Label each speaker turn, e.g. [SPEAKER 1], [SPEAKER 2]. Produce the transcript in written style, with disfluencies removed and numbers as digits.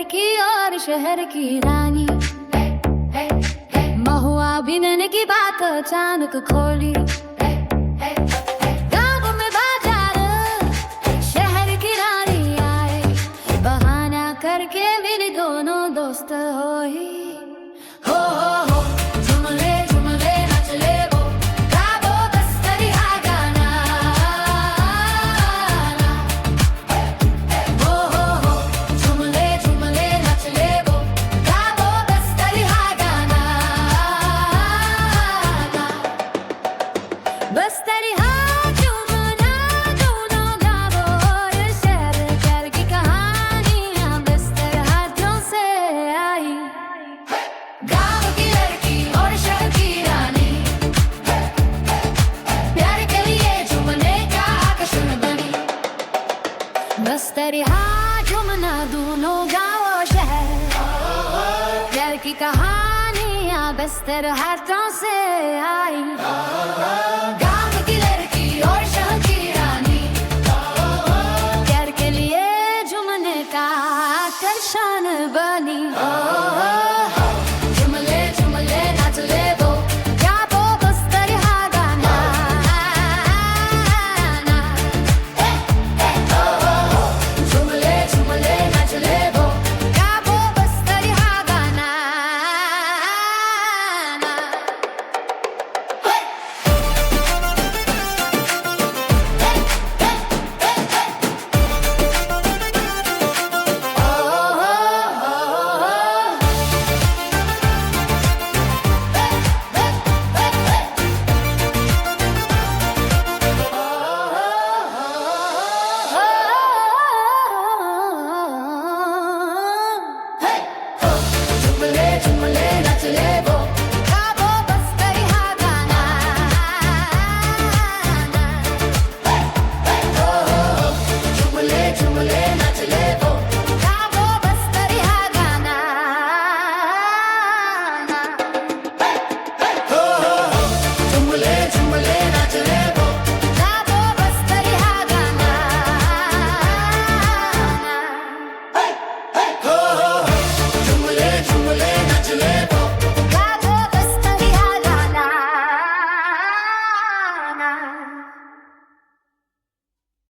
[SPEAKER 1] लड़की और शहर की रानी। महुआ बिनने की बात अचानक खोली। गाँव में बाजार शहर की रानी आए, बहाना करके मेरे दोनों दोस्त होई। हो झुमले झुमले नचले वो, गावो बस्तरी हा गाना। हो झुमले झुमले नचले वो, गावो बस्तरी हा गाना। बस्तरी हा झूमना दोनों गावो, ये शहर प्यार की कहानियाँ बस्तर हाथों से आई। गाँव की लड़की और शहर की रानी, प्यार के लिए झूमने का आकर्षण बनी। बस्तरी हा झूमना दोनों गाँव और शहर, प्यार की कहानियाँ बस्तर हाथों से आई। गाँव की लड़की और शहर की रानी, प्यार के लिए झूमने का आकर्षण बनी। झुमले झुमले नाचले वो, गावो बस्तरी हा गाना। झुमले झुमले नाचले वो, गावो बस्तरी हा गाना। झुमले झुमले नचले वो, गावो बस्तरी हा गाना। झुमले झुमले नचले वो,